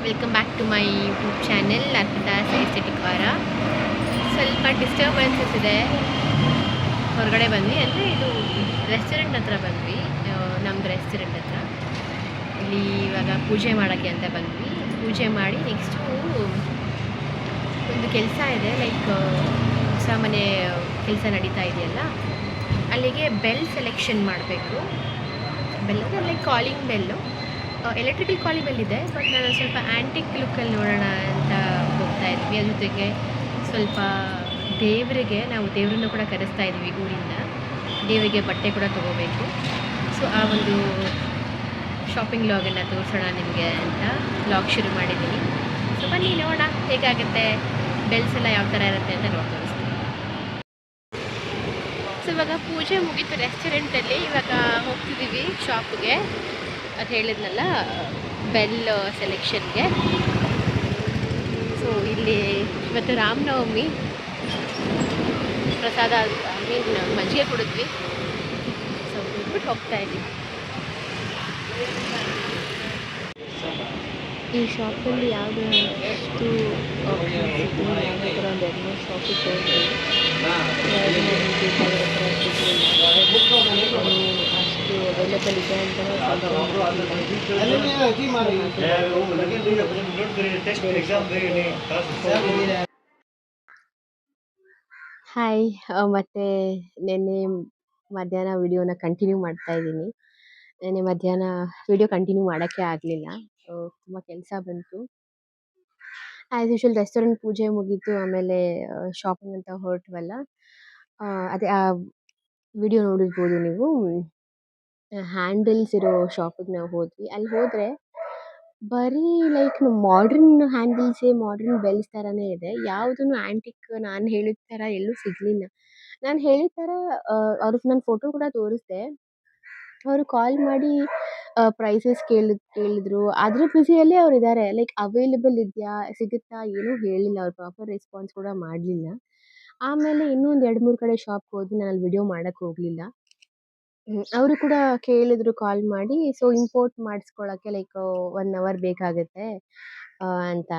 Welcome back to my YouTube channel Arpita's aesthetic ವಾರ. ಸ್ವಲ್ಪ disturbances ಇದೆ. ಹೊರಗಡೆ ಬಂದ್ವಿ ಅಂದರೆ ಇದು ರೆಸ್ಟೋರೆಂಟ್ ಹತ್ರ ಬಂದ್ವಿ. ನಮ್ಮದು ರೆಸ್ಟೋರೆಂಟ್ ಹತ್ರ ಇಲ್ಲಿ ಇವಾಗ ಪೂಜೆ ಮಾಡೋಕ್ಕೆ ಅಂತ ಬಂದ್ವಿ. ಪೂಜೆ ಮಾಡಿ ನೆಕ್ಸ್ಟು ಒಂದು ಕೆಲಸ ಇದೆ, ಲೈಕ್ ಹೊಸ ಮನೆ ಕೆಲಸ ನಡೀತಾ ಇದೆಯಲ್ಲ, ಅಲ್ಲಿಗೆ ಬೆಲ್ ಸೆಲೆಕ್ಷನ್ ಮಾಡಬೇಕು. ಬೆಲ್ ಅಂದರೆ like calling bell, electrical calling bell ಇದೆ, ಬಟ್ ನಾನು ಸ್ವಲ್ಪ ಆ್ಯಂಟಿಕ್ ಲುಕ್ಕಲ್ಲಿ ನೋಡೋಣ ಅಂತ ಹೋಗ್ತಾ ಇದ್ವಿ. ಅದ್ರ ಜೊತೆಗೆ ಸ್ವಲ್ಪ ನಾವು ದೇವರನ್ನು ಕೂಡ ಕರೆಸ್ತಾ ಇದ್ವಿ ಊರಿಂದ. ದೇವರಿಗೆ ಬಟ್ಟೆ ಕೂಡ ತೊಗೋಬೇಕು. ಸೊ ಆ ಒಂದು ಶಾಪಿಂಗ್ ಲಾಗನ್ನು ತೋರಿಸೋಣ ನಿಮಗೆ ಅಂತ ಲಾಗ್ ಶುರು ಮಾಡಿದ್ದೀನಿ. ಸೊ ಬನ್ನಿ ನೋಡೋಣ ಹೇಗಾಗುತ್ತೆ, ಬೆಲ್ಸ್ ಎಲ್ಲ ಯಾವ ಥರ ಇರುತ್ತೆ ಅಂತ ನೋಡಿ ತೋರಿಸ್ತೀನಿ. ಸೊ ಇವಾಗ ಪೂಜೆ ಮುಗೀತು ರೆಸ್ಟೋರೆಂಟಲ್ಲಿ. ಇವಾಗ ಹೋಗ್ತಿದ್ದೀವಿ ಶಾಪಿಗೆ. ಅದು ಹೇಳಿದ್ನಲ್ಲ, ಬೆಲ್ ಸೆಲೆಕ್ಷನ್ಗೆ. ಸೊ ಇಲ್ಲಿ ಇವತ್ತು ರಾಮನವಮಿ, ಪ್ರಸಾದ ಮಜ್ಜಿಗೆ ಕುಡಿದ್ವಿ. ಸೊ ಬಿಟ್ಬಿಟ್ಟು ಹೋಗ್ತಾ ಇದ್ದೀವಿ. ಈ ಶಾಪಲ್ಲಿ ಯಾವುದು ಅಷ್ಟು ಆಪ್ಷನ್ಸ್ ಇತ್ತು, ಯಾವುದೇ ಥರ ಒಂದು 2-3 ಶಾಪಿಗೆ ಹೋಗಿ ಅಷ್ಟು ಅವೈಲೇಬಲ್ ಇದೆ ಅಂತಲೇ ಹಾಯ್. ಮತ್ತು ನಿನ್ನೆ ಮಧ್ಯಾಹ್ನ ವಿಡಿಯೋನ ಕಂಟಿನ್ಯೂ ಮಾಡ್ತಾ ಇದ್ದೀನಿ. ನಿನ್ನೆ ಮಧ್ಯಾಹ್ನ ವಿಡಿಯೋ ಕಂಟಿನ್ಯೂ ಮಾಡೋಕ್ಕೆ ಆಗಲಿಲ್ಲ, ತುಂಬ ಕೆಲಸ ಬಂತು. ಆ್ಯಸ್ ಯೂಶುವಲ್ ರೆಸ್ಟೋರೆಂಟ್ ಪೂಜೆ ಮುಗೀತು, ಆಮೇಲೆ ಶಾಪಿಂಗ್ ಅಂತ ಹೊರಟ್ವಲ್ಲ. ಅದೇ ಆ ವಿಡಿಯೋ ನೋಡಿರ್ಬೋದು ನೀವು. ಹ್ಯಾಂಡಲ್ಸ್ ಇರೋ ಶಾಪಿಗೆ ನಾವು ಹೋದ್ವಿ. ಅಲ್ಲಿ ಹೋದರೆ ಬರೀ ಲೈಕ್ ಮಾಡ್ರನ್ ಹ್ಯಾಂಡಲ್ಸೇ, ಮಾಡ್ರನ್ ಬೆಲ್ಸ್ ಥರನೇ ಇದೆ. ಯಾವುದೂ ಆ್ಯಂಟಿಕ್ ನಾನು ಹೇಳಿದ ಥರ ಎಲ್ಲೂ ಸಿಗಲಿಲ್ಲ. ನಾನು ಹೇಳಿದ ಥರ ಅವ್ರಿಗೆ ನಾನು ಫೋಟೋ ಕೂಡ ತೋರಿಸಿದೆ. ಅವರು ಕಾಲ್ ಮಾಡಿ ಪ್ರೈಸಸ್ ಕೇಳಿದ್ರು. ಅದ್ರ ಬ್ಯುಸಿಯಲ್ಲೇ ಅವ್ರು ಇದ್ದಾರೆ. ಲೈಕ್ ಅವೈಲೇಬಲ್ ಇದೆಯಾ, ಸಿಗುತ್ತಾ, ಏನೂ ಹೇಳಿಲ್ಲ. ಅವ್ರು ಪ್ರಾಪರ್ ರೆಸ್ಪಾನ್ಸ್ ಕೂಡ ಮಾಡಲಿಲ್ಲ. ಆಮೇಲೆ ಇನ್ನೂ ಒಂದು 2-3 ಕಡೆ ಶಾಪ್ಗೆ ಹೋದ್ವಿ. ನಾನು ಅಲ್ಲಿ ವಿಡಿಯೋ ಮಾಡೋಕ್ಕೆ ಹೋಗಲಿಲ್ಲ. ಅವರು ಕೂಡ ಕೇಳಿದ್ರು ಕಾಲ್ ಮಾಡಿ. ಸೊ ಇಂಪೋರ್ಟ್ ಮಾಡಿಸ್ಕೊಳ್ಳೋಕ್ಕೆ ಲೈಕ್ 1 ಅವರ್ ಬೇಕಾಗುತ್ತೆ ಅಂತ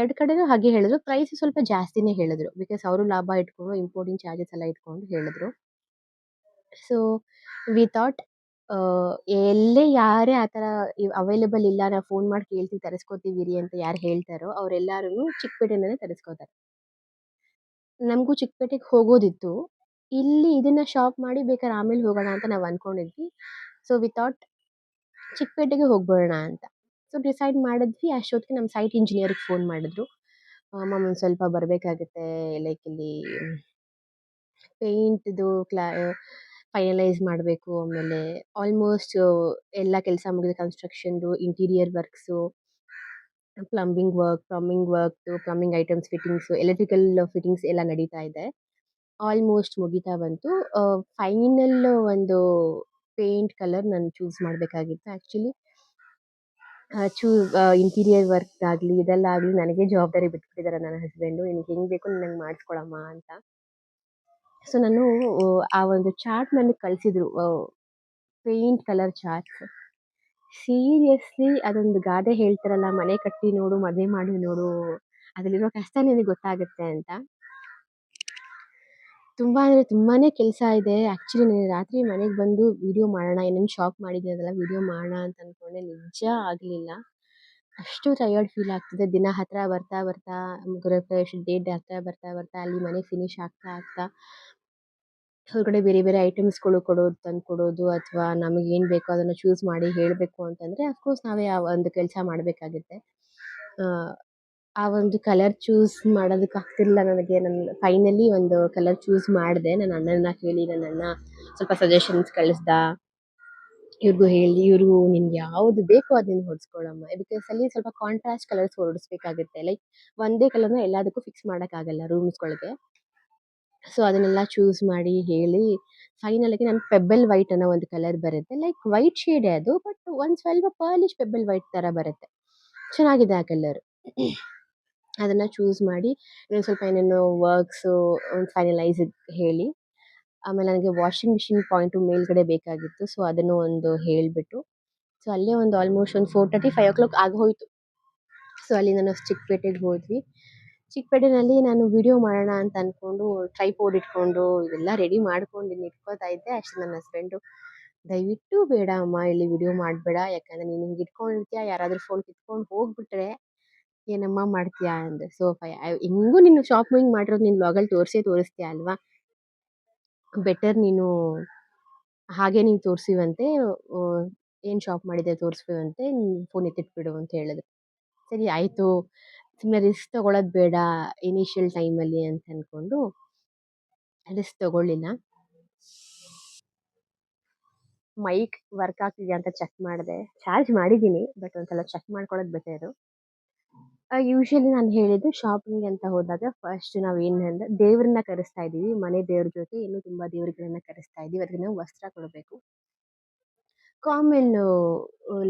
2 ಕಡೆನೂ ಹಾಗೆ ಹೇಳಿದ್ರು. ಪ್ರೈಸ್ ಸ್ವಲ್ಪ ಜಾಸ್ತಿನೇ ಹೇಳಿದ್ರು, ಬಿಕಾಸ್ ಅವರು ಲಾಭ ಇಟ್ಕೊಂಡು ಇಂಪೋರ್ಟಿಂಗ್ ಚಾರ್ಜಸ್ ಎಲ್ಲ ಇಟ್ಕೊಂಡು ಹೇಳಿದ್ರು. ಸೊ ವಿ ಥಾಟ್ ಎಲ್ಲೇ ಯಾರೇ ಆ ಥರ ಅವೈಲೇಬಲ್ ಇಲ್ಲ, ನಾವು ಫೋನ್ ಮಾಡಿ ಕೇಳ್ತೀವಿ ತರಿಸ್ಕೋತೀವಿ ಇರಿ ಅಂತ ಯಾರು ಹೇಳ್ತಾರೋ ಅವರೆಲ್ಲರೂ ಚಿಕ್ಕಪೇಟೆಯಿಂದನೇ ತರಿಸ್ಕೋತಾರೆ. ನಮಗೂ ಚಿಕ್ಕಪೇಟೆಗೆ ಹೋಗೋದಿತ್ತು. ಇಲ್ಲಿ ಇದನ್ನು ಶಾಪ್ ಮಾಡಿ ಬೇಕಾದ್ರೆ ಆಮೇಲೆ ಹೋಗೋಣ ಅಂತ ನಾವು ಅಂದ್ಕೊಂಡಿದ್ವಿ. ಸೊ ವಿ ಥಾಟ್ ಚಿಕ್ಕಪೇಟೆಗೆ ಹೋಗ್ಬಿಡೋಣ ಅಂತ. ಸೊ ಡಿಸೈಡ್ ಮಾಡಿದ್ವಿ. ಅಷ್ಟೊತ್ತಿಗೆ ನಮ್ಮ ಸೈಟ್ ಇಂಜಿನಿಯರಿಗೆ ಫೋನ್ ಮಾಡಿದ್ರು. ಮ್ಯಾಮ್ ಒಂದು ಸ್ವಲ್ಪ ಬರಬೇಕಾಗುತ್ತೆ, ಲೈಕ್ ಇಲ್ಲಿ ಪೇಂಟ್ದು ಫೈನಲೈಸ್ ಮಾಡಬೇಕು. ಆಮೇಲೆ ಆಲ್ಮೋಸ್ಟ್ ಎಲ್ಲ ಕೆಲಸ ಮುಗಿದ ಕನ್ಸ್ಟ್ರಕ್ಷನ್ದು, interior works, plumbing items fittings, electrical fittings ಎಲ್ಲ ನಡೀತಾ ಇದೆ. ಆಲ್ಮೋಸ್ಟ್ ಮುಗಿತಾ ಬಂತು. ಫೈನಲ್ ಒಂದು ಪೇಂಟ್ ಕಲರ್ ನಾನು ಚೂಸ್ ಮಾಡಬೇಕಾಗಿತ್ತು. ಆ್ಯಕ್ಚುಲಿ ಇಂಟೀರಿಯರ್ ವರ್ಕ್ಗಾಗಲಿ ಇದೆಲ್ಲ ಆಗಲಿ ನನಗೆ ಜವಾಬ್ದಾರಿ ಬಿಟ್ಬಿಟ್ಟಿದ್ದಾರೆ ನನ್ನ ಹಸ್ಬೆಂಡು. ನಿನಗೆ ಹೆಂಗೆ ಬೇಕು ನನಗೆ ಮಾಡಿಸ್ಕೊಳಮ್ಮ ಅಂತ. ಸೊ ನಾನು ಆ ಒಂದು ಚಾರ್ಟ್ ನನಗೆ ಕಳಿಸಿದ್ರು, ಪೇಂಟ್ ಕಲರ್ ಚಾರ್ಟ್ಸ್. ಸೀರಿಯಸ್ಲಿ ಅದೊಂದು ಗಾದೆ ಹೇಳ್ತಾರಲ್ಲ, ಮನೆ ಕಟ್ಟಿ ನೋಡು, ಮದುವೆ ಮಾಡಿ ನೋಡು, ಅದರಲ್ಲಿರೋ ಕಷ್ಟ ನಿನಗೆ ಗೊತ್ತಾಗುತ್ತೆ ಅಂತ. ತುಂಬ ಅಂದರೆ ತುಂಬಾ ಕೆಲಸ ಇದೆ. ಆ್ಯಕ್ಚುಲಿ ನಿನ್ನೆ ರಾತ್ರಿ ಮನೆಗೆ ಬಂದು ವಿಡಿಯೋ ಮಾಡೋಣ, ಏನೇನು ಶಾಪ್ ಮಾಡಿದ್ದೀನಿ ಅದೆಲ್ಲ ವಿಡಿಯೋ ಮಾಡೋಣ ಅಂತ ಅಂದ್ಕೊಂಡೆ. ನಿಜ ಆಗಲಿಲ್ಲ. ಅಷ್ಟು ಟಯರ್ಡ್ ಫೀಲ್ ಆಗ್ತಿದೆ. ದಿನ ಹತ್ತಿರ ಬರ್ತಾ ಬರ್ತಾ, ಗೃಹಪ್ರವೇಶ ಡೇಟ್ ಹತ್ತಿರ ಬರ್ತಾ ಬರ್ತಾ ಅಲ್ಲಿ ಮನೆ ಫಿನಿಶ್ ಆಗ್ತಾ ಆಗ್ತಾ ಹೊರಗಡೆ ಬೇರೆ ಬೇರೆ ಐಟಮ್ಸ್ಗಳು ತಂದುಕೊಡೋದು, ಅಥವಾ ನಮಗೇನು ಬೇಕೋ ಅದನ್ನು ಚೂಸ್ ಮಾಡಿ ಹೇಳಬೇಕು ಅಂತಂದರೆ ಅಫ್ಕೋರ್ಸ್ ನಾವೇ ಆ ಒಂದು ಕೆಲಸ ಮಾಡಬೇಕಾಗುತ್ತೆ. ಆ ಒಂದು ಕಲರ್ ಚೂಸ್ ಮಾಡೋದಕ್ಕಾಗ್ತಿರಲಿಲ್ಲ ನನಗೆ. ನಾನು ಫೈನಲಿ ಒಂದು ಕಲರ್ ಚೂಸ್ ಮಾಡಿದೆ. ನನ್ನ ಅಣ್ಣನ ಕೇಳಿ, ನನ್ನ ಅಣ್ಣ ಸ್ವಲ್ಪ ಸಜೆಷನ್ಸ್ ಕಳಿಸ್ದ. ಇವ್ರಿಗೂ ಹೇಳಿ, ಇವ್ರಿಗೂ ನಿನ್ಗೆ ಯಾವುದು ಬೇಕೋ ಅದನ್ನು ಹೊಡೆಸ್ಕೊಳ್ಳಮ್ಮ, ಬಿಕಾಸ್ ಅಲ್ಲಿ ಸ್ವಲ್ಪ ಕಾಂಟ್ರಾಸ್ಟ್ ಕಲರ್ಸ್ ಹೊರಡಿಸ್ಬೇಕಾಗುತ್ತೆ. ಲೈಕ್ ಒಂದೇ ಕಲರ್ನ ಎಲ್ಲದಕ್ಕೂ ಫಿಕ್ಸ್ ಮಾಡೋಕ್ಕಾಗಲ್ಲ ರೂಮ್ಸ್ಗಳಿಗೆ. ಸೊ ಅದನ್ನೆಲ್ಲ ಚೂಸ್ ಮಾಡಿ ಹೇಳಿ ಫೈನಲಿಗೆ ನಾನು ಪೆಬ್ಬಲ್ ವೈಟ್ ಅನ್ನೋ ಒಂದು ಕಲರ್ ಬರುತ್ತೆ. ಲೈಕ್ ವೈಟ್ ಶೇಡೇ ಅದು, ಬಟ್ ಒಂದು ಸ್ವಲ್ಪ ಪರ್ಲಿಶ್ ಪೆಬ್ಬಲ್ ವೈಟ್ ಥರ ಬರುತ್ತೆ. ಚೆನ್ನಾಗಿದೆ ಆ ಕಲರ್. ಅದನ್ನು ಚೂಸ್ ಮಾಡಿ ಇನ್ನೊಂದು ಸ್ವಲ್ಪ ಏನೇನೋ ವರ್ಕ್ಸು ಒಂದು ಫೈನಲೈಸ್ ಹೇಳಿ, ಆಮೇಲೆ ನನಗೆ ವಾಷಿಂಗ್ ಮಿಷಿನ್ ಪಾಯಿಂಟು ಮೇಲ್ಗಡೆ ಬೇಕಾಗಿತ್ತು. ಸೊ ಅದನ್ನು ಒಂದು ಹೇಳಿಬಿಟ್ಟು, ಸೊ ಅಲ್ಲೇ ಒಂದು ಆಲ್ಮೋಸ್ಟ್ ಒಂದು 4:30-5 o'clock ಆಗೋಯ್ತು. ಸೊ ಅಲ್ಲಿಂದ ನಾವು ಚಿಕ್ಕಪೇಟೆಗೆ ಹೋದ್ವಿ. ಚಿಕ್ಕಪೇಟೆನಲ್ಲಿ ನಾನು ವಿಡಿಯೋ ಮಾಡೋಣ ಅಂತ ಅನ್ಕೊಂಡು ಟ್ರೈಪೋಡ್ ಇಟ್ಕೊಂಡು ಇದೆಲ್ಲ ರೆಡಿ ಮಾಡ್ಕೊಂಡು ಇಟ್ಕೋತಾ ಇದ್ದೆ. ಅಷ್ಟೇ ನನ್ನ ಹಸ್ಬೆಂಡು, ದಯವಿಟ್ಟು ಬೇಡ ಅಮ್ಮ ಇಲ್ಲಿ ವಿಡಿಯೋ ಮಾಡಬೇಡ, ಯಾಕಂದ್ರೆ ನೀನು ಹಿಂಗೆ ಇಟ್ಕೊಂಡಿರ್ತೀಯ, ಯಾರಾದ್ರೂ ಫೋನ್ ಕಿತ್ಕೊಂಡು ಹೋಗ್ಬಿಟ್ರೆ ಏನಮ್ಮ ಮಾಡ್ತೀಯಾ ಅಂದೆ. ಸೊ ಹೆಂಗೂ ನೀನು ಶಾಪಿಂಗ್ ಮಾಡಿರೋದು ನೀನು ವ್ಲಾಗಲ್ಲಿ ತೋರಿಸ್ತೀಯ ಅಲ್ವಾ, ಬೆಟರ್ ನೀನು ಹಾಗೆ ನೀನು ತೋರಿಸಿವಂತೆ, ಏನು ಶಾಪ್ ಮಾಡಿದೆ ತೋರಿಸುವಂತೆ, ನೀನು ಫೋನ್ ಎತ್ತಿಟ್ಬಿಡು ಅಂತ ಹೇಳಿದ್ರು. ಸರಿ ಆಯಿತು, ಸುಮ್ಮನೆ ರಿಸ್ಕ್ ತಗೊಳ್ಳೋದು ಬೇಡ ಇನಿಷಿಯಲ್ ಟೈಮಲ್ಲಿ ಅಂತ ಅಂದ್ಕೊಂಡು ರಿಸ್ಕ್ ತಗೊಳ್ಳಿಲ್ಲ. ಮೈಕ್ ವರ್ಕ್ ಆಗ್ತಿದೆಯಾ ಅಂತ ಚೆಕ್ ಮಾಡಿದೆ. ಚಾರ್ಜ್ ಮಾಡಿದ್ದೀನಿ, ಬಟ್ ಒಂದ್ಸಲ ಚೆಕ್ ಮಾಡ್ಕೊಳ್ಳೋದು ಬೆಟರು. ಯೂಶಲಿ ನಾನು ಹೇಳಿದ್ದು ಶಾಪಿಂಗ್ ಅಂತ ಹೋದಾಗ ಫಸ್ಟ್ ನಾವೇನಂದ್ರೆ ದೇವ್ರನ್ನ ಕರೆಸ್ತಾ ಇದ್ದೀವಿ, ಮನೆ ದೇವ್ರ ಜೊತೆ ಇನ್ನೂ ತುಂಬ ದೇವ್ರುಗಳನ್ನ ಕರೆಸ್ತಾ ಇದ್ದೀವಿ. ಅದಕ್ಕೆ ನಾವು ವಸ್ತ್ರ ಕೊಡಬೇಕು. ಕಾಮನ್ನು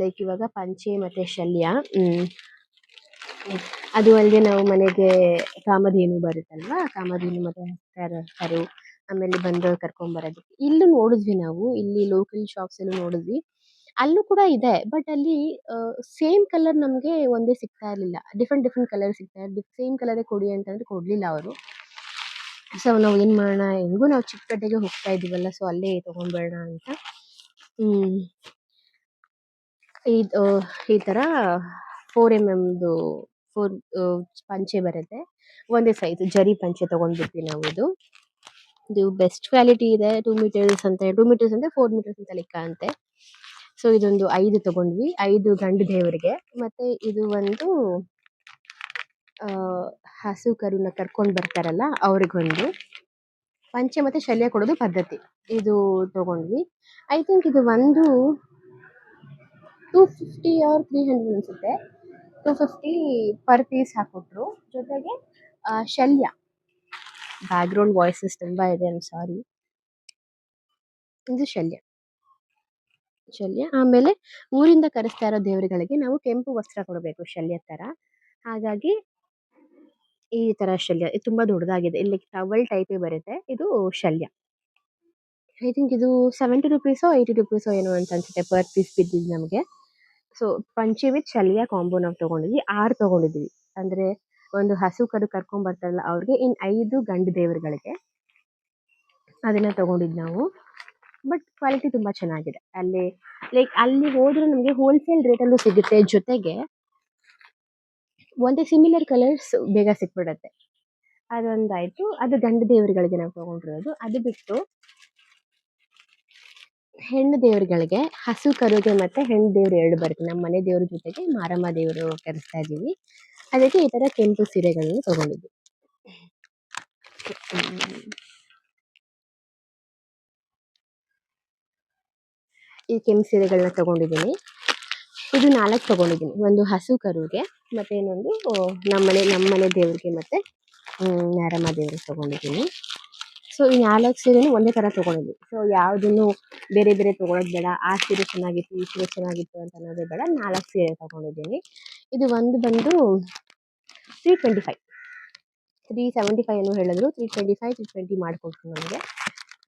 ಲೈಕ್ ಇವಾಗ ಪಂಚೆ ಮತ್ತು ಶಲ್ಯ, ಅದು ಅಲ್ಲದೆ ನಾವು ಮನೆಗೆ ಕಾಮಧೇನು ಬರುತ್ತಲ್ವಾ, ಕಾಮಧೇನು ಮತ್ತು ಕರು, ಆಮೇಲೆ ಬಂದವ್ರು ಕರ್ಕೊಂಬರೋದಕ್ಕೆ ಇಲ್ಲೂ ನೋಡಿದ್ವಿ ನಾವು, ಇಲ್ಲಿ ಲೋಕಲ್ ಶಾಪ್ಸಲ್ಲೂ ನೋಡಿದ್ವಿ. ಅಲ್ಲೂ ಕೂಡ ಇದೆ, ಬಟ್ ಅಲ್ಲಿ ಸೇಮ್ ಕಲರ್ ನಮಗೆ ಒಂದೇ ಸಿಗ್ತಾ ಇರಲಿಲ್ಲ, ಡಿಫ್ರೆಂಟ್ ಡಿಫ್ರೆಂಟ್ ಕಲರ್ ಸಿಗ್ತಾ ಇರಲಿಲ್ಲ. ಸೇಮ್ ಕಲರೇ ಕೊಡಿ ಅಂತಂದ್ರೆ ಕೊಡಲಿಲ್ಲ ಅವರು. ಸೊ ನಾವು ಏನು ಮಾಡೋಣ, ಹೆಂಗೂ ನಾವು ಚಿಕ್ಕಪೇಟೆಗೆ ಹೋಗ್ತಾ ಇದ್ದೀವಲ್ಲ, ಸೊ ಅಲ್ಲೇ ತೊಗೊಂಡ್ಬೇಡ ಅಂತ ಈ ಥರ 4mm 4 ಪಂಚೆ ಬರುತ್ತೆ, ಒಂದೇ ಸೈಜ್ ಜರಿ ಪಂಚೆ ತೊಗೊಂಡ್ಬಿಟ್ವಿ ನಾವು. ಇದು ಬೆಸ್ಟ್ ಕ್ವಾಲಿಟಿ ಇದೆ, 2 ಮೀಟರ್ಸ್ ಅಂತ, 2 ಮೀಟರ್ಸ್ ಅಂದರೆ 4 ಮೀಟರ್ಸ್ ಅಂತ ಲೆಕ್ಕ ಅಂತೆ. ಸೊ ಇದೊಂದು 5 ತೊಗೊಂಡ್ವಿ, 5 ಗಂಡು ದೇವರಿಗೆ. ಮತ್ತು ಇದು ಒಂದು ಹಸು ಕರುನ ಕರ್ಕೊಂಡು ಬರ್ತಾರಲ್ಲ ಅವ್ರಿಗೊಂದು ಪಂಚೆ ಮತ್ತು ಶಲ್ಯ ಕೊಡೋದು ಪದ್ಧತಿ, ಇದು ತೊಗೊಂಡ್ವಿ. ಐ ಥಿಂಕ್ ಇದು ಒಂದು 250 ಆರ್ 300 ಅನಿಸುತ್ತೆ. 250 ಪರ್ ಪೀಸ್ ಹಾಕ್ಕೊಟ್ರು. ಜೊತೆಗೆ ಶಲ್ಯ, ಬ್ಯಾಕ್ಗ್ರೌಂಡ್ ವಾಯ್ಸಸ್ ತುಂಬ ಇದೆ, ಐಮ್ ಸಾರಿ. ಇದು ಶಲ್ಯ. ಆಮೇಲೆ ಊರಿಂದ ಕರೆಸ್ತಾ ಇರೋ ದೇವರುಗಳಿಗೆ ನಾವು ಕೆಂಪು ವಸ್ತ್ರ ಕೊಡಬೇಕು ಶಲ್ಯ ಥರ. ಹಾಗಾಗಿ ಈ ಥರ ಶಲ್ಯ, ಇದು ತುಂಬ ದೊಡ್ಡದಾಗಿದೆ, ಇಲ್ಲಿ ಟವಲ್ ಟೈಪೇ ಬರುತ್ತೆ. ಇದು ಶಲ್ಯ. ಐ ಥಿಂಕ್ ಇದು 70 ರುಪೀಸೋ 80 ರುಪೀಸೋ ಏನೋ ಅಂತ ಅನ್ಸುತ್ತೆ ಪರ್ ಪೀಸ್ ಬಿದ್ದಿದ್ದು ನಮಗೆ. ಸೊ ಪಂಚೆ ವಿತ್ ಶಲ್ಯ ಕಾಂಬೋ ನಾವು ತೊಗೊಂಡಿದ್ವಿ, 6 ತೊಗೊಂಡಿದ್ವಿ. ಅಂದರೆ ಒಂದು ಹಸು ಕರು ಕರ್ಕೊಂಬರ್ತಾರಲ್ಲ ಅವ್ರಿಗೆ, ಇನ್ನು 5 ಗಂಡು ದೇವರುಗಳಿಗೆ ಅದನ್ನು ತೊಗೊಂಡಿದ್ದು ನಾವು. ಬಟ್ ಕ್ವಾಲಿಟಿ ತುಂಬ ಚೆನ್ನಾಗಿದೆ. ಅಲ್ಲಿ ಹೋದ್ರೆ ನಮಗೆ ಹೋಲ್ಸೇಲ್ ರೇಟಲ್ಲೂ ಸಿಗುತ್ತೆ, ಜೊತೆಗೆ ಒಂದೇ ಸಿಮಿಲರ್ ಕಲರ್ಸ್ ಬೇಗ ಸಿಕ್ಬಿಡತ್ತೆ. ಅದೊಂದಾಯಿತು, ಅದು ಗಂಡು ದೇವರುಗಳಿಗೆ ನಾವು ತೊಗೊಂಡಿರೋದು. ಅದು ಬಿಟ್ಟು ಹೆಣ್ಣು ದೇವರುಗಳಿಗೆ ಹಸು ಕರುಗೆ ಮತ್ತು ಹೆಣ್ಣು ದೇವರು 2 ಬರುತ್ತೆ. ನಮ್ಮ ಮನೆ ದೇವ್ರ ಜೊತೆಗೆ ಮಾರಮ್ಮ ದೇವರು ಕರೆಸ್ತಾ ಇದ್ದೀವಿ, ಅದಕ್ಕೆ ಈ ಥರ ಕೆಂಪು ಸೀರೆಗಳನ್ನು ತೊಗೊಂಡಿದ್ವಿ. ಈ ಕೆಂಪು ಸೀರೆಗಳನ್ನ ತೊಗೊಂಡಿದ್ದೀನಿ. ಇದು 4 ತೊಗೊಂಡಿದ್ದೀನಿ, ಒಂದು ಹಸು ಕರುಗೆ, ಮತ್ತು ಇನ್ನೊಂದು ನಮ್ಮನೆ ದೇವ್ರಿಗೆ ಮತ್ತು ಮಾರಮ್ಮ ದೇವ್ರಿಗೆ ತೊಗೊಂಡಿದ್ದೀನಿ. ಸೊ ಈ 4 ಸೀರೆನೂ ಒಂದೇ ಥರ ತೊಗೊಂಡಿದ್ವಿ. ಸೊ ಯಾವುದನ್ನು ಬೇರೆ ಬೇರೆ ತೊಗೊಳೋದು ಬೇಡ, ಆ ಸೀರೆ ಚೆನ್ನಾಗಿತ್ತು ಈ ಸೀರೆ ಚೆನ್ನಾಗಿತ್ತು ಅಂತ ಅನ್ನೋದೇ ಬೇಡ, 4 ಸೀರೆ ತೊಗೊಂಡಿದ್ದೀನಿ. ಇದು ಒಂದು ಬಂದು 325, 375 ಏನೋ ಹೇಳಿದ್ರು, 325 320 ಮಾಡಿಕೊಟ್ರು ನಮಗೆ.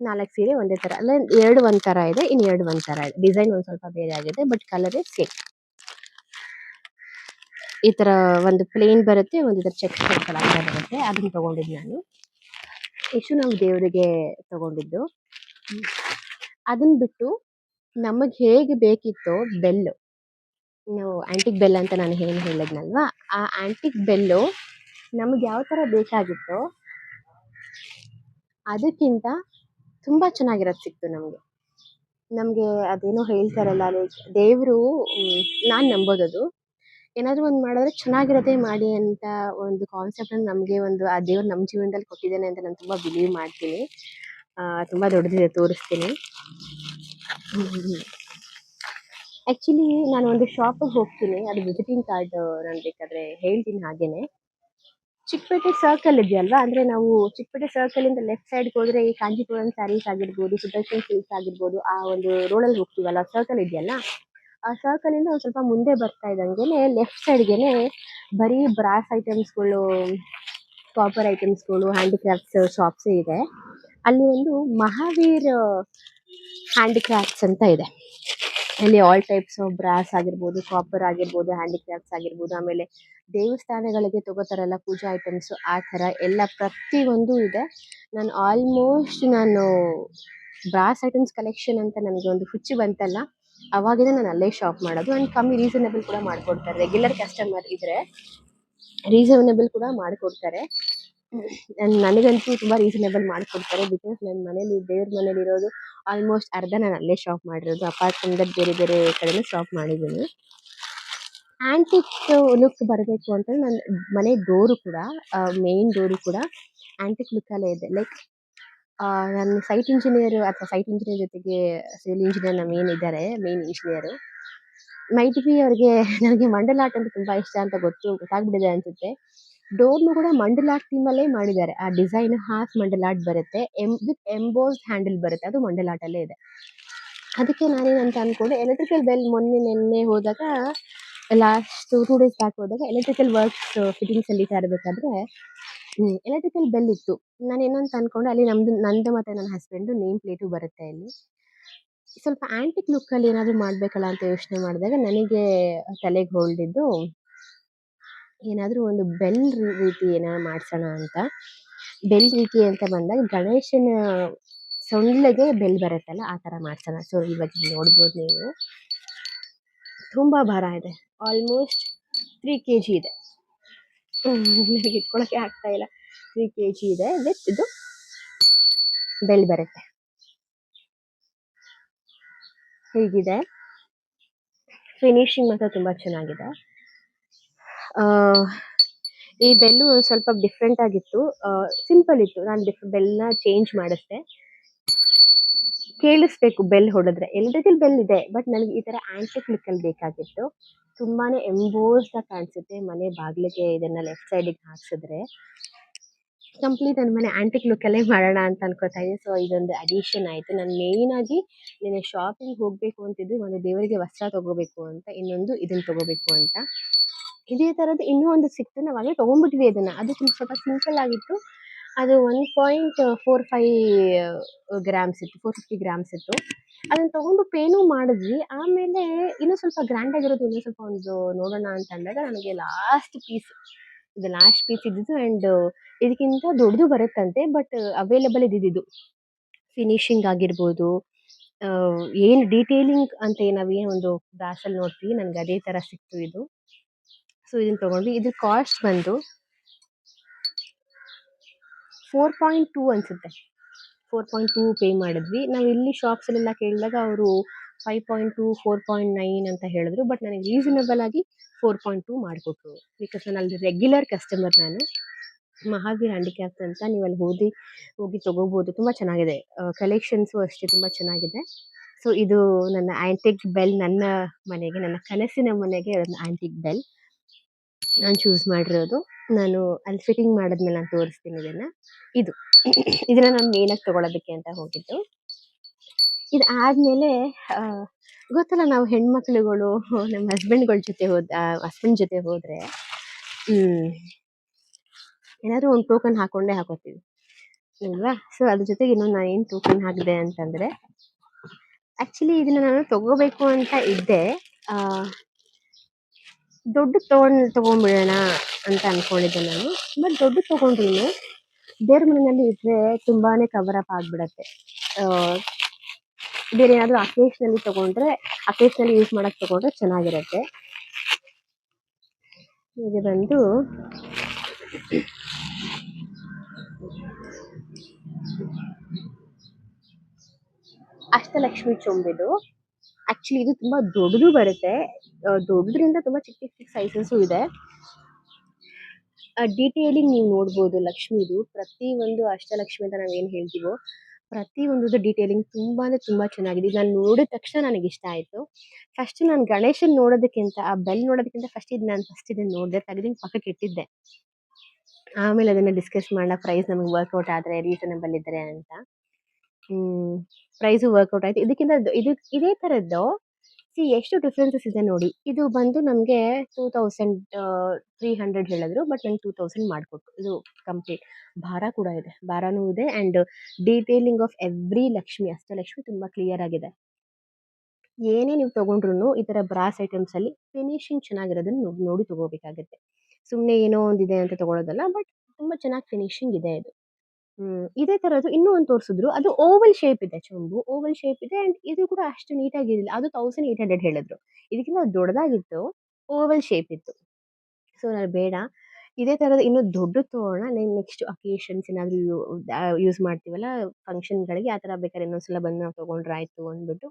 4 ಸೀರೆ ಒಂದೇ ಥರ, ಅಲ್ಲ 2 ಒಂದು ಥರ ಇದೆ, ಇನ್ನು 2 ಒಂದು ಥರ ಇದೆ. ಡಿಸೈನ್ ಒಂದು ಸ್ವಲ್ಪ ಬೇರೆ ಆಗಿದೆ, ಬಟ್ ಕಲರೇ ಸೇಮ್. ಈ ಥರ ಒಂದು ಪ್ಲೇನ್ ಬರುತ್ತೆ, ಒಂದು ಥರ ಚೆಕ್ ಆ ಥರ ಬರುತ್ತೆ, ಅದನ್ನು ತೊಗೊಂಡಿದ್ದು ನಾನು. ಇಷ್ಟು ನಾವು ದೇವರಿಗೆ ತೊಗೊಂಡಿದ್ದು. ಅದನ್ನು ಬಿಟ್ಟು ನಮಗೆ ಹೇಗೆ ಬೇಕಿತ್ತೋ ಬೆಲ್ಲು, ನಾವು ಆ್ಯಂಟಿಕ್ ಬೆಲ್ ಅಂತ ನಾನು ಏನು ಹೇಳಿದ್ನಲ್ವ, ಆ ಆ್ಯಂಟಿಕ್ ಬೆಲ್ಲು ನಮಗೆ ಯಾವ ಥರ ಬೇಕಾಗಿತ್ತೋ ಅದಕ್ಕಿಂತ ತುಂಬ ಚೆನ್ನಾಗಿರೋದು ಸಿಕ್ತು ನಮಗೆ. ಅದೇನೋ ಹೇಳ್ತಾರಲ್ಲ, ದೇವರು, ನಾನು ನಂಬೋದದು, ಏನಾದರೂ ಒಂದು ಮಾಡಿದ್ರೆ ಚೆನ್ನಾಗಿರೋದೇ ಮಾಡಿ ಅಂತ ಒಂದು ಕಾನ್ಸೆಪ್ಟನ್ನು ನಮಗೆ ಆ ದೇವ್ರು ನಮ್ಮ ಜೀವನದಲ್ಲಿ ಕೊಟ್ಟಿದ್ದಾನೆ ಅಂತ ನಾನು ತುಂಬ ಬಿಲೀವ್ ಮಾಡ್ತೀನಿ. ತುಂಬ ದೊಡ್ಡದಿದೆ, ತೋರಿಸ್ತೀನಿ. ಆ್ಯಕ್ಚುಲಿ ನಾನು ಒಂದು ಶಾಪಿಗೆ ಹೋಗ್ತೀನಿ, ಅದು ವಿಸಿಟಿಂಗ್ ಕಾರ್ಡ್ ನಾನು ಬೇಕಾದರೆ ಹೇಳ್ತೀನಿ. ಹಾಗೇನೆ ಚಿಕ್ಕಪೇಟೆ ಸರ್ಕಲ್ ಇದೆಯಲ್ವಾ, ಅಂದರೆ ನಾವು ಚಿಕ್ಕಪೇಟೆ ಸರ್ಕಲಿಂದ ಲೆಫ್ಟ್ ಸೈಡ್ಗೆ ಹೋದರೆ ಈ ಕಾಂಜೀಪುರಂ ಸ್ಯಾರೀಸ್ ಆಗಿರ್ಬೋದು, ಸುದರ್ಶನ್ ಸಿಲ್ಕ್ಸ್ ಆಗಿರ್ಬೋದು, ಆ ಒಂದು ರೋಡಲ್ಲಿ ಹೋಗ್ತೀವಲ್ಲ, ಸರ್ಕಲ್ ಇದೆಯಲ್ಲ, ಆ ಸರ್ಕಲಿಂದ ಒಂದು ಸ್ವಲ್ಪ ಮುಂದೆ ಬರ್ತಾ ಇದ್ದಂಗೆ ಲೆಫ್ಟ್ ಸೈಡ್ಗೆ ಬರೀ ಬ್ರಾಸ್ ಐಟಮ್ಸ್ಗಳು, ಕಾಪರ್ ಐಟಮ್ಸ್ಗಳು, ಹ್ಯಾಂಡಿಕ್ರಾಫ್ಟ್ಸ್ ಶಾಪ್ಸೇ ಇದೆ. ಅಲ್ಲಿ ಒಂದು ಮಹಾವೀರ್ ಹ್ಯಾಂಡಿಕ್ರಾಫ್ಟ್ಸ್ ಅಂತ ಇದೆ. ಅಲ್ಲಿ ಆಲ್ ಟೈಪ್ಸ್ ಆಫ್ ಬ್ರಾಸ್ ಆಗಿರ್ಬೋದು, ಕಾಪರ್ ಆಗಿರ್ಬೋದು, ಹ್ಯಾಂಡಿಕ್ರಾಫ್ಟ್ಸ್ ಆಗಿರ್ಬೋದು, ಆಮೇಲೆ ದೇವಸ್ಥಾನಗಳಿಗೆ ತಗೋತಾರಲ್ಲ ಪೂಜಾ ಐಟಮ್ಸ್ ಆ ಥರ ಎಲ್ಲ ಪ್ರತಿಯೊಂದು ಇದೆ. ನಾನು ಬ್ರಾಸ್ ಐಟಮ್ಸ್ ಕಲೆಕ್ಷನ್ ಅಂತ ನನಗೆ ಒಂದು ಹುಚ್ಚು ಬಂತಲ್ಲ, ಅವಾಗಿಂದ ನಾನು ಅಲ್ಲೇ ಶಾಪ್ ಮಾಡೋದು. ಆ್ಯಂಡ್ ಕಮ್ಮಿ ರೀಸನಬಲ್ ಕೂಡ ಮಾಡಿಕೊಡ್ತಾರೆ. ರೆಗ್ಯುಲರ್ ಕಸ್ಟಮರ್ ಇದ್ದರೆ ರೀಸನಬಲ್ ಕೂಡ ಮಾಡಿಕೊಡ್ತಾರೆ. ನನಗಂತೂ ತುಂಬ ರೀಸನಬಲ್ ಮಾಡಿಕೊಡ್ತಾರೆ. ಬಿಕಾಸ್ ನನ್ನ ಮನೇಲಿ ದೇವ್ರ ಮನೇಲಿರೋದು ಆಲ್ಮೋಸ್ಟ್ ಅರ್ಧ ನಾನು ಅಲ್ಲೇ ಶಾಪ್ ಮಾಡಿರೋದು. ಅಪಾರ್ಟ್ ಫ್ರಮ್ ದಟ್ ಬೇರೆ ಬೇರೆ ಕಡೆನೂ ಶಾಪ್ ಮಾಡಿದ್ದೀನಿ. ಆ್ಯಂಟಿಕ್ ಲುಕ್ ಬರಬೇಕು ಅಂತಂದ್ರೆ ನನ್ನ ಮನೆ ಡೋರು ಕೂಡ, ಮೇನ್ ಡೋರು ಕೂಡ ಆ್ಯಂಟಿಕ್ ಲುಕ್ಕಲ್ಲೇ ಇದೆ. ಲೈಕ್ ನನ್ನ ಸೈಟ್ ಇಂಜಿನಿಯರ್ ಜೊತೆಗೆ ಸಿವಿಲ್ ಇಂಜಿನಿಯರ್ ನಮ್ಮ ಏನಿದ್ದಾರೆ ಮೇನ್ ಇಂಜಿನಿಯರು, ಮೈಟ್ ಬಿ ಅವ್ರಿಗೆ ನನಗೆ ಮಂಡಲ ಆರ್ಟ್ ಅಂದ್ರೆ ತುಂಬ ಇಷ್ಟ ಅಂತ ಗೊತ್ತಾಗ್ಬಿಟ್ಟಿದೆ ಅನ್ಸುತ್ತೆ. ಡೋರ್ನು ಕೂಡ ಮಂಡಲ ಆರ್ಟ್ ಥೀಮಲ್ಲೇ ಮಾಡಿದ್ದಾರೆ. ಆ ಡಿಸೈನ್ ಹಾಫ್ ಮಂಡಲ ಆರ್ಟ್ ಬರುತ್ತೆ, ವಿತ್ ಎಂಬೋಸ್ಡ್ ಹ್ಯಾಂಡಲ್ ಬರುತ್ತೆ, ಅದು ಮಂಡಲ ಆರ್ಟಲ್ಲೇ ಇದೆ. ಅದಕ್ಕೆ ನಾನೇನಂತ ಅಂದ್ಕೊಂಡೆ, ಎಲೆಕ್ಟ್ರಿಕಲ್ ಬೆಲ್ ನಿನ್ನೆ ಹೋದಾಗ, ಲಾಸ್ಟ್ 2 ಡೇಸ್ ಬ್ಯಾಕ್ ಹೋದಾಗ ಎಲೆಕ್ಟ್ರಿಕಲ್ ವರ್ಕ್ಸ್ ಫಿಟ್ಟಿಂಗ್ಸಲ್ಲಿ ತರಬೇಕಾದ್ರೆ ಎಲೆಕ್ಟ್ರಿಕಲ್ ಬೆಲ್ ಇತ್ತು. ನಾನೇನಂತ ಅಂದ್ಕೊಂಡೆ, ಅಲ್ಲಿ ನಂದು ಮತ್ತು ನನ್ನ ಹಸ್ಬೆಂಡು ನೇಮ್ ಪ್ಲೇಟು ಬರುತ್ತೆ ಅಲ್ಲಿ. ಸ್ವಲ್ಪ ಆ್ಯಂಟಿಕ್ ಲುಕ್ಕಲ್ಲಿ ಏನಾದರೂ ಮಾಡಬೇಕಲ್ಲ ಅಂತ ಯೋಚನೆ ಮಾಡಿದಾಗ ನನಗೆ ತಲೆಗೆ ಹೊಳ್ದಿದ್ದು, ಏನಾದರೂ ಒಂದು ಬೆಲ್ ರೀತಿ ಏನಾದ್ರು ಮಾಡಿಸೋಣ ಅಂತ. ಬೆಲ್ ರೀತಿ ಅಂತ ಬಂದಾಗ ಗಣೇಶನ ಸೊಂಡಿಲಿಗೆ ಬೆಲ್ ಬರುತ್ತಲ್ಲ ಆ ಥರ ಮಾಡಿಸೋಣ. ಸೊ ಇವಾಗ ನೋಡ್ಬೋದು ನೀವು, ತುಂಬ ಭಾರ ಇದೆ, ಆಲ್ಮೋಸ್ಟ್ 3 kg ಇದೆ. ನನಗೆ ಇಟ್ಕೊಳ್ಳೋಕ್ಕೆ ಆಗ್ತಾ ಇಲ್ಲ. 3 kg ಇದೆ. ವಿತ್ ಇದು ಬೆಲ್ ಬರುತ್ತೆ. ಹೀಗಿದೆ. ಫಿನಿಶಿಂಗ್ ಮಾತ್ರ ತುಂಬ ಚೆನ್ನಾಗಿದೆ. ಈ ಬೆಲ್ಲು ಸ್ವಲ್ಪ ಡಿಫ್ರೆಂಟ್ ಆಗಿತ್ತು, ಸಿಂಪಲ್ ಇತ್ತು. ನಾನು ಬೆಲ್ನ ಚೇಂಜ್ ಮಾಡಿಸ್ದೆ. ಕೇಳಿಸ್ಬೇಕು ಬೆಲ್ ಹೊಡೆದ್ರೆ. ಎಲೆಕ್ಟ್ರಿಕಲ್ ಬೆಲ್ ಇದೆ, ಬಟ್ ನನಗೆ ಈ ಥರ ಆ್ಯಂಟಿಕ್ ಲುಕ್ಕಲ್ಲಿ ಬೇಕಾಗಿತ್ತು. ತುಂಬಾ ಎಂಬೋಸ್ಡ್ ಆಗಿ ಕಾಣಿಸುತ್ತೆ. ಮನೆ ಬಾಗಿಲಿಗೆ ಇದನ್ನು ಲೆಫ್ಟ್ ಸೈಡಿಗೆ ಹಾಕ್ಸಿದ್ರೆ ಕಂಪ್ಲೀಟ್ ನನ್ನ ಮನೆ ಆ್ಯಂಟಿಕ್ ಲುಕ್ಕಲ್ಲೇ ಮಾಡೋಣ ಅಂತ ಅನ್ಕೋತಾ ಇದ್ದೀನಿ. ಸೊ ಇದೊಂದು ಅಡಿಷನ್ ಆಯಿತು. ನಾನು ಮೇಯ್ನಾಗಿ ನಿನ್ನೆ ಶಾಪಿಂಗ್ ಹೋಗಬೇಕು ಅಂತಿದ್ದು, ಒಂದು ದೇವರಿಗೆ ವಸ್ತ್ರ ತೊಗೋಬೇಕು ಅಂತ, ಇನ್ನೊಂದು ಇದನ್ನು ತೊಗೋಬೇಕು ಅಂತ. ಇದೇ ಥರದ್ದು ಇನ್ನೂ ಒಂದು ಸಿಕ್ತು, ನಾವು ಅದೇ ತೊಗೊಂಡ್ಬಿಟ್ವಿ ಅದನ್ನು. ಅದು ಸ್ವಲ್ಪ ಸಿಂಪಲ್ ಆಗಿತ್ತು. ಅದು 1.45 ಗ್ರಾಮ್ಸ್ ಇತ್ತು, 450 ಗ್ರಾಮ್ಸ್ ಇತ್ತು. ಅದನ್ನು ತೊಗೊಂಡು ಪೇನೂ ಮಾಡಿದ್ವಿ. ಆಮೇಲೆ ಇನ್ನೂ ಸ್ವಲ್ಪ ಗ್ರ್ಯಾಂಡ್ ಆಗಿರೋದು ಇನ್ನೂ ಸ್ವಲ್ಪ ಒಂದು ನೋಡೋಣ ಅಂತ ಅಂದಾಗ ನನಗೆ ಲಾಸ್ಟ್ ಪೀಸ್ ಇದ್ದಿದ್ದು. ಆ್ಯಂಡ್ ಇದಕ್ಕಿಂತ ದೊಡ್ಡದು ಬರುತ್ತಂತೆ, ಬಟ್ ಅವೈಲೇಬಲ್ ಇದ್ದಿದ್ದು ಫಿನಿಶಿಂಗ್ ಆಗಿರ್ಬೋದು, ಏನು ಡೀಟೇಲಿಂಗ್ ಅಂತ ನಾವೇನು ಒಂದು ಬ್ರಾಸಲ್ಲಿ ನೋಡ್ತೀವಿ, ನನಗೆ ಅದೇ ಥರ ಸಿಕ್ತು ಇದು. ಸೊ ಇದನ್ನು ತೊಗೊಂಡ್ವಿ. ಇದ್ರ ಕಾಸ್ಟ್ ಬಂದು 4.2 ಅನಿಸುತ್ತೆ. 4.2 ಪೇ ಮಾಡಿದ್ವಿ. ನಾವು ಇಲ್ಲಿ ಶಾಪ್ಸಲ್ಲೆಲ್ಲ ಕೇಳಿದಾಗ ಅವರು 5.2, 4.9 ಅಂತ ಹೇಳಿದ್ರು. ಬಟ್ ನನಗೆ ರೀಸನಬಲ್ ಆಗಿ 4.2 ಮಾಡಿಕೊಟ್ರು. ಬಿಕಾಸ್ ನಾನು ಅಲ್ಲಿ ರೆಗ್ಯುಲರ್ ಕಸ್ಟಮರ್. ನಾನು ಮಹಾವೀರ್ ಹ್ಯಾಂಡಿಕ್ರಾಫ್ಟ್ಸ್ ಅಂತ, ನೀವು ಅಲ್ಲಿ ಹೋಗಿ ತೊಗೋಬೋದು. ತುಂಬ ಚೆನ್ನಾಗಿದೆ. ಕಲೆಕ್ಷನ್ಸು ಅಷ್ಟೇ ತುಂಬ ಚೆನ್ನಾಗಿದೆ. ಸೊ ಇದು ನನ್ನ ಆ್ಯಂಟಿಕ್ ಬೆಲ್, ನನ್ನ ಮನೆಗೆ, ನನ್ನ ಕನಸಿನ ಮನೆಗೆ ಒಂದು ಆ್ಯಂಟಿಕ್ ಬೆಲ್ ನಾನು ಚೂಸ್ ಮಾಡಿರೋದು. ನಾನು ಅಲ್ಲಿ ಫಿಟ್ಟಿಂಗ್ ಮಾಡಿದ್ಮೇಲೆ ನಾನು ತೋರಿಸ್ತೀನಿ ಇದನ್ನು. ಇದನ್ನು ನಾನು ಮೇನಾಗಿ ತೊಗೊಳೋದಕ್ಕೆ ಅಂತ ಹೋಗಿದ್ದು. ಇದು ಆದಮೇಲೆ ಗೊತ್ತಲ್ಲ, ನಾವು ಹೆಣ್ಮಕ್ಳುಗಳು ನಮ್ಮ ಹಸ್ಬೆಂಡ್ ಜೊತೆ ಹೋದರೆ ಏನಾದರೂ ಒಂದು ಟೋಕನ್ ಹಾಕೋತೀವಿ ಅಲ್ವಾ. ಸೊ ಅದ್ರ ಜೊತೆಗೆ ಇನ್ನೊಂದು ನಾನು ಏನು ಟೋಕನ್ ಹಾಕಿದೆ ಅಂತಂದರೆ, ಆ್ಯಕ್ಚುಲಿ ಇದನ್ನು ನಾನು ತೊಗೋಬೇಕು ಅಂತ ಇದ್ದೆ. ದೊಡ್ಡ ತೊಗೊಂಡ್ಬಿಡೋಣ ಅಂತ ಅಂದ್ಕೊಂಡಿದ್ದೆ ನಾನು. ಬಟ್ ದೊಡ್ಡ ತೊಗೊಂಡ್ರು ದೇವ್ರ ಮನೆಯಲ್ಲಿ ಇಟ್ಟರೆ ತುಂಬಾ ಕವರ್ ಅಪ್ ಆಗಿಬಿಡತ್ತೆ. ಬೇರೆ ಏನಾದರೂ ಅಕೇಶ್ನಲ್ಲಿ ಯೂಸ್ ಮಾಡೋಕ್ಕೆ ತೊಗೊಂಡ್ರೆ ಚೆನ್ನಾಗಿರುತ್ತೆ. ಇದು ಬಂದು ಅಷ್ಟಲಕ್ಷ್ಮಿ ಚೊಂಬಿದು. ಆ್ಯಕ್ಚುಲಿ ಇದು ತುಂಬ ದೊಡ್ಡದು ಬರುತ್ತೆ. ದೊಡ್ಡದ್ರಿಂದ ತುಂಬ ಚಿಕ್ಕ ಸೈಜಸ್ಸು ಇದೆ. ಡೀಟೇಲಿಂಗ್ ನೀವು ನೋಡ್ಬೋದು ಲಕ್ಷ್ಮಿದು. ಪ್ರತಿಯೊಂದು ಅಷ್ಟಲಕ್ಷ್ಮಿ ಅಂತ ನಾವೇನು ಹೇಳ್ತೀವೋ ಪ್ರತಿಯೊಂದು ಡೀಟೇಲಿಂಗ್ ತುಂಬ ಅಂದರೆ ತುಂಬ ಚೆನ್ನಾಗಿದೆ. ನಾನು ನೋಡಿದ ತಕ್ಷಣ ನನಗೆ ಇಷ್ಟ ಆಯಿತು. ಫಸ್ಟ್ ನಾನು ಗಣೇಶನ್ ನೋಡೋದಕ್ಕಿಂತ, ಆ ಬೆಲ್ ನೋಡೋದಕ್ಕಿಂತ ಫಸ್ಟ್ ಇದನ್ನು ನೋಡಿದೆ, ತೆಗೆದು ಪಕ್ಕಕ್ಕೆ ಇಟ್ಟಿದ್ದೆ. ಆಮೇಲೆ ಅದನ್ನು ಡಿಸ್ಕಸ್ ಮಾಡೋಣ, ಪ್ರೈಸ್ ನಮಗೆ ವರ್ಕೌಟ್ ಆದರೆ, ರೀಸನಬಲ್ ಇದ್ದರೆ ಅಂತ. ಪ್ರೈಸು ವರ್ಕೌಟ್ ಆಯಿತು. ಇದೇ ಥರದ್ದು ಎಷ್ಟು ಡಿಫ್ರೆನ್ಸಸ್ ಇದೆ ನೋಡಿ. ಇದು ಬಂದು ನಮಗೆ 2300 ಹೇಳಿದ್ರು, ಬಟ್ ನಂಗೆ 2000 ಮಾಡಿಕೊಟ್ರು. ಇದು ಕಂಪ್ಲೀಟ್ ಭಾರ ಕೂಡ ಇದೆ, ಭಾರನೂ ಇದೆ. And detailing of every Lakshmi, Ashtalakshmi ತುಂಬ ಕ್ಲಿಯರ್ ಆಗಿದೆ. ಏನೇ ನೀವು ತಗೊಂಡ್ರು ಈ ತರ ಬ್ರಾಸ್ ಐಟಮ್ಸ್ ಅಲ್ಲಿ ಫಿನಿಶಿಂಗ್ ಚೆನ್ನಾಗಿರೋದನ್ನ ನೋಡಿ ತಗೋಬೇಕಾಗುತ್ತೆ. ಸುಮ್ನೆ ಏನೋ ಒಂದಿದೆ ಅಂತ ತಗೊಳ್ಳೋದಲ್ಲ, ಬಟ್ ತುಂಬಾ ಚೆನ್ನಾಗಿ ಫಿನಿಶಿಂಗ್ ಇದೆ ಇದು. ಇದೇ ತರದ್ದು ಇನ್ನೂ ಒಂದು ತೋರಿಸಿದ್ರು. ಅದು ಓವಲ್ ಶೇಪ್ ಇದೆ ಚೊಂಬು. ಓವಲ್ ಶೇಪ್ ಇದೆ ಅಂಡ್ ಇದು ಕೂಡ ಅಷ್ಟು ನೀಟಾಗಿರಲಿಲ್ಲ. ಅದು 1800 ಹೇಳಿದ್ರು. ಇದಕ್ಕಿಂತ ದೊಡ್ಡದಾಗಿತ್ತು. ಓವಲ್ ಶೇಪ್ ಇತ್ತು. ಸೊ ನಾನು ಬೇಡ, ಇದೇ ತರದ ಇನ್ನೂ ದೊಡ್ಡದು ತಗೋಣ. ನೆಕ್ಸ್ಟ್ ಅಕೇಶನ್ಸ್ ಏನಾದ್ರು ಯೂಸ್ ಮಾಡ್ತೀವಲ್ಲ ಫಂಕ್ಷನ್ಗಳಿಗೆ, ಆ ತರ ಬೇಕಾದ್ರೆ ಇನ್ನೊಂದ್ಸಲ ಬಂದು ನಾವು ತಗೊಂಡ್ರೆ ಆಯ್ತು ಅಂದ್ಬಿಟ್ಟು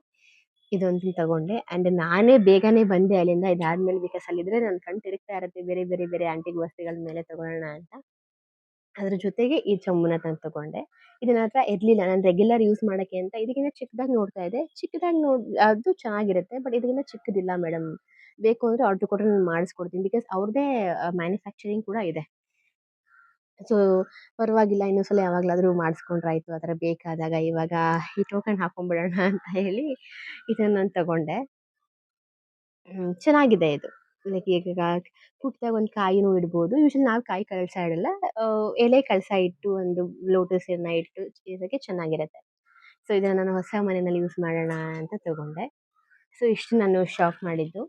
ಇದೊಂದು ತಗೊಂಡೆ. ಅಂಡ್ ನಾನೇ ಬೇಗನೆ ಬಂದೆ ಅಲ್ಲಿಂದ. ಇದಾದ್ಮೇಲೆ ಬಿಕಾಸ್ ಅಲ್ಲಿದ್ರೆ ನನ್ನ ಕಣ್ ತಿರುಗ್ತಾ ಇರುತ್ತೆ ಬೇರೆ ಬೇರೆ ಬೇರೆ ಆಂಟಿಕ್ ವಸ್ತುಗಳ ಮೇಲೆ ತಗೊಳ್ಳೋಣ ಅಂತ. ಅದ್ರ ಜೊತೆಗೆ ಈ ಚೊಂಬುನ ತಂದು ತಗೊಂಡೆ. ಇದು ನನ್ನ ಹತ್ರ ಇರ್ಲಿಲ್ಲ. ನಾನು ರೆಗ್ಯುಲರ್ ಯೂಸ್ ಮಾಡಕ್ಕೆ ಅಂತ ಇದಕ್ಕಿಂತ ಚಿಕ್ಕದಾಗಿ ನೋಡ್ತಾ ಇದ್ದೆ. ಚಿಕ್ಕದಾಗಿ ಅದು ಚೆನ್ನಾಗಿರುತ್ತೆ. ಬಟ್ ಇದಕ್ಕಿಂತ ಚಿಕ್ಕದಿಲ್ಲ ಮೇಡಮ್. ಬೇಕು ಅಂದ್ರೆ ಆರ್ಡರ್ ಕೊಟ್ರೆ ನಾನು ಮಾಡಿಸ್ಕೊಡ್ತೀನಿ. ಬಿಕಾಸ್ ಅವ್ರದ್ದೇ ಮ್ಯಾನುಫ್ಯಾಕ್ಚರಿಂಗ್ ಕೂಡ ಇದೆ. ಸೊ ಪರವಾಗಿಲ್ಲ, ಇನ್ನೊಂದ್ಸಲ ಯಾವಾಗಲಾದರೂ ಮಾಡಿಸ್ಕೊಂಡ್ರಾಯ್ತು. ಆ ಥರ ಬೇಕಾದಾಗ ಇವಾಗ ಈ ಟೋಕನ್ ಹಾಕೊಂಡ್ಬಿಡೋಣ ಅಂತ ಹೇಳಿ ಇದನ್ನ ನಾನು ತಗೊಂಡೆ. ಚೆನ್ನಾಗಿದೆ ಇದು. ಲೈಕ್ ಈಗ ಪುಟ್ಟದಾಗಿ ಒಂದು ಕಾಯಿನೂ ಇಡ್ಬೋದು. ಯೂಶಲಿ ನಾವು ಕಾಯಿ ಕಳಸ ಇಡಲ್ಲ. ಎಲೆ ಕಳಸ ಇಟ್ಟು ಒಂದು ಲೋಟಸ್ ಎನ್ನ ಇಟ್ಟು ಇದಕ್ಕೆ ಚೆನ್ನಾಗಿರುತ್ತೆ. ಸೊ ಇದನ್ನ ನಾನು ಹೊಸ ಮನೆಯಲ್ಲಿ ಯೂಸ್ ಮಾಡೋಣ ಅಂತ ತಗೊಂಡೆ. ಸೊ ಇಷ್ಟು ನಾನು ಶಾಪ್ ಮಾಡಿದ್ದು.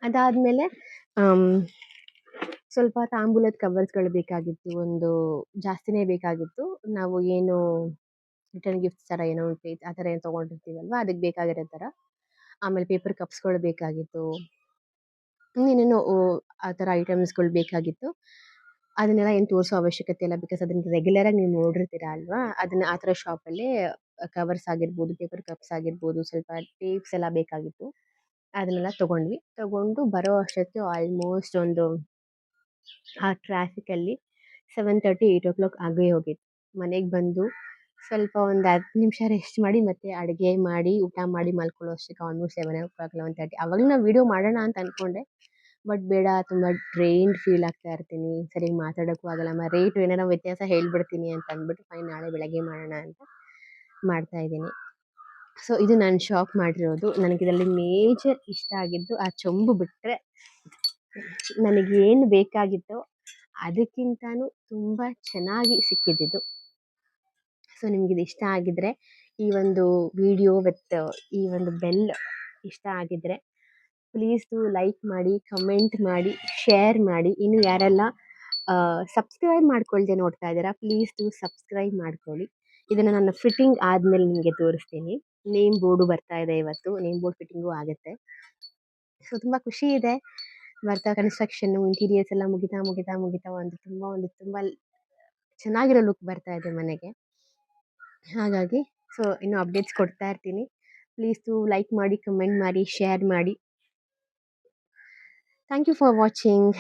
ಅದಾದ್ಮೇಲೆ ಸ್ವಲ್ಪ ತಾಂಬೂಲದ ಕವರ್ಸ್ಗಳು ಬೇಕಾಗಿತ್ತು. ಒಂದು ಜಾಸ್ತಿನೇ ಬೇಕಾಗಿತ್ತು. ನಾವು ಏನು ರಿಟರ್ನ್ ಗಿಫ್ಟ್ಸ್ ಥರ ಏನೋ ಒಂದು ಆ ಥರ ಏನು ತೊಗೊಂಡಿರ್ತೀವಲ್ವ, ಅದಕ್ಕೆ ಬೇಕಾಗಿರೋ ಥರ. ಆಮೇಲೆ ಪೇಪರ್ ಕಪ್ಸ್ಗಳು ಬೇಕಾಗಿತ್ತು. ಇನ್ನೇನೇನೋ ಆ ಥರ ಐಟಮ್ಸ್ಗಳು ಬೇಕಾಗಿತ್ತು. ಅದನ್ನೆಲ್ಲ ಏನು ತೋರಿಸೋ ಅವಶ್ಯಕತೆ ಇಲ್ಲ. ಬಿಕಾಸ್ ಅದನ್ನ ರೆಗ್ಯುಲರಾಗಿ ನೀವು ನೋಡಿರ್ತೀರ ಅಲ್ವಾ. ಅದನ್ನ ಆ ಥರ ಶಾಪಲ್ಲೇ ಕವರ್ಸ್ ಆಗಿರ್ಬೋದು, ಪೇಪರ್ ಕಪ್ಸ್ ಆಗಿರ್ಬೋದು, ಸ್ವಲ್ಪ ಟೇಪ್ಸ್ ಎಲ್ಲ ಬೇಕಾಗಿತ್ತು. ಅದನ್ನೆಲ್ಲ ತಗೊಂಡ್ವಿ. ತಗೊಂಡು ಬರೋ ಅಷ್ಟೊತ್ತಿಗೆ ಆಲ್ಮೋಸ್ಟ್ ಒಂದು ಆ ಟ್ರಾಫಿಕಲ್ಲಿ 7:30, 8 ಆಗೇ ಹೋಗಿತ್ತು. ಮನೆಗೆ ಬಂದು ಸ್ವಲ್ಪ ಒಂದು 10 ನಿಮಿಷ ರೆಸ್ಟ್ ಮಾಡಿ ಮತ್ತೆ ಅಡುಗೆ ಮಾಡಿ ಊಟ ಮಾಡಿ ಮಲ್ಕೊಳ್ಳೋ ಅಷ್ಟಕ್ಕೆ ಆಲ್ಮೋಸ್ಟ್ 7:00, 11:30. ಅವಾಗಲೂ ನಾನು ವಿಡಿಯೋ ಮಾಡೋಣ ಅಂತ ಅಂದ್ಕೊಂಡೆ. ಬಟ್ ಬೇಡ, ತುಂಬ ಡ್ರೈನ್ಡ್ ಫೀಲ್ ಆಗ್ತಾ ಇರ್ತೀನಿ. ಸರಿಯಾಗಿ ಮಾತಾಡೋಕ್ಕೂ ಆಗಲ್ಲ. ರೇಟು ಏನಾರ ವ್ಯತ್ಯಾಸ ಹೇಳ್ಬಿಡ್ತೀನಿ ಅಂತ ಅಂದ್ಬಿಟ್ಟು ಫೈನ್ ನಾಳೆ ಬೆಳಗ್ಗೆ ಮಾಡೋಣ ಅಂತ ಮಾಡ್ತಾ ಇದ್ದೀನಿ. ಸೊ ಇದು ನಾನು ಶಾಪ್ ಮಾಡಿರೋದು. ನನಗಿದರಲ್ಲಿ ಮೇಜರ್ ಇಷ್ಟ ಆಗಿದ್ದು ಆ ಚೊಂಬು ಬಿಟ್ಟರೆ, ನನಗೇನು ಬೇಕಾಗಿತ್ತೋ ಅದಕ್ಕಿಂತನೂ ತುಂಬ ಚೆನ್ನಾಗಿ ಸಿಕ್ಕಿದ್ದಿದ್ದು. ಸೊ ನಿಮಗಿದು ಇಷ್ಟ ಆಗಿದ್ರೆ, ಈ ಒಂದು ವಿಡಿಯೋ ವಿತ್ ಈ ಒಂದು ಬೆಲ್ ಇಷ್ಟ ಆಗಿದ್ರೆ ಪ್ಲೀಸ್ ಡೂ ಲೈಕ್ ಮಾಡಿ, ಕಮೆಂಟ್ ಮಾಡಿ, ಶೇರ್ ಮಾಡಿ. ಇನ್ನು ಯಾರೆಲ್ಲ ಸಬ್ಸ್ಕ್ರೈಬ್ ಮಾಡ್ಕೊಳ್ದೆ ನೋಡ್ತಾ ಇದ್ದೀರಾ, ಪ್ಲೀಸ್ ಡೂ ಸಬ್ಸ್ಕ್ರೈಬ್ ಮಾಡ್ಕೊಳ್ಳಿ. ಇದನ್ನು ನನ್ನ ಫಿಟ್ಟಿಂಗ್ ಆದಮೇಲೆ ನಿಮಗೆ ತೋರಿಸ್ತೀನಿ. ನೇಮ್ ಬೋರ್ಡು ಬರ್ತಾ ಇದೆ ಇವತ್ತು. ನೇಮ್ ಬೋರ್ಡ್ ಫಿಟ್ಟಿಂಗು ಆಗುತ್ತೆ. ಸೊ ತುಂಬ ಖುಷಿ ಇದೆ. ಬರ್ತಾ ಕನ್ಸ್ಟ್ರಕ್ಷನ್ನು, ಇಂಟೀರಿಯರ್ಸ್ ಎಲ್ಲ ಮುಗಿತಾ ಮುಗಿತಾ ಮುಗಿತಾ ಒಂದು ತುಂಬ ಚೆನ್ನಾಗಿರೋ ಲುಕ್ ಬರ್ತಾ ಇದೆ ಮನೆಗೆ. ಹಾಗಾಗಿ ಸೊ ಇನ್ನೂ ಅಪ್ಡೇಟ್ಸ್ ಕೊಡ್ತಾ ಇರ್ತೀನಿ. ಪ್ಲೀಸ್ ಡೂ ಲೈಕ್ ಮಾಡಿ, ಕಮೆಂಟ್ ಮಾಡಿ, ಶೇರ್ ಮಾಡಿ. Thank you for watching.